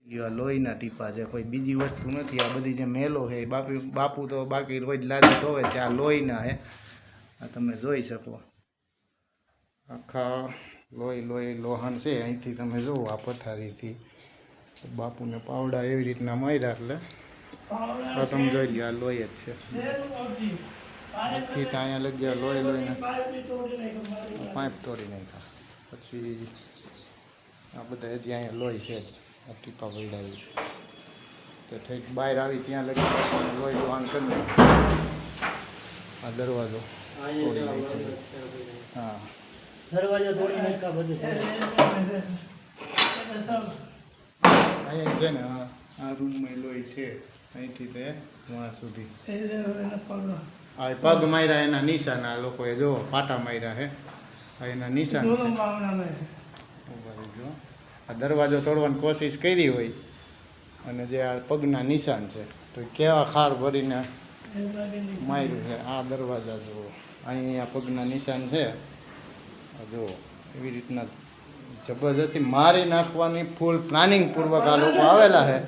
આ લોહીના ટીપા છે, કોઈ બીજી વસ્તુ નથી. આ બધી જે મેલો છે એ બાપુ તો બાકી રોજ લાદી ધોવે છે, આ લોહીના છે. આ તમે જોઈ શકો આખા લોહી લોહન છે. અહીંથી તમે જુઓ આ પથારીથી બાપુને પાવડા એવી રીતના માર્યા એટલે આ તમે જોઈ લો, આ લોહી જ છે. અહીંથી તો અહીંયા લગ્યા લોહીને પાઇપ તોડી નાખ્યા. પછી આ બધા હજી અહીંયા લોહી છે જ, આ ટીપા વળડાવી તો ઠીક બહાર આવી ત્યાં લગી લોહી લોહાન કરી નાખ્યું. આ દરવાજો તોડી નાખ્યો. હા, દરવાજો તોડી નાખ્યા બધું. અહીંયા છે ને આ રૂમમાં લોહી છે, અહીંથી તે વहाँ સુધી આ પગ માર્યા એના નિશાન. આ લોકોએ જો પાટા માર્યા છે, આ એના નિશાન છે. જો આ દરવાજો તોડવાની કોશિશ કરી હોય અને જે આ પગના નિશાન છે તો કેવા ખાર ભરીને માર્યું છે. આ દરવાજા જુઓ, અહીંયા પગના નિશાન છે. જુઓ એવી રીતના જબરજસ્તી મારી નાખવાની ફૂલ પ્લાનિંગ પૂર્વક આ લોકો આવેલા છે.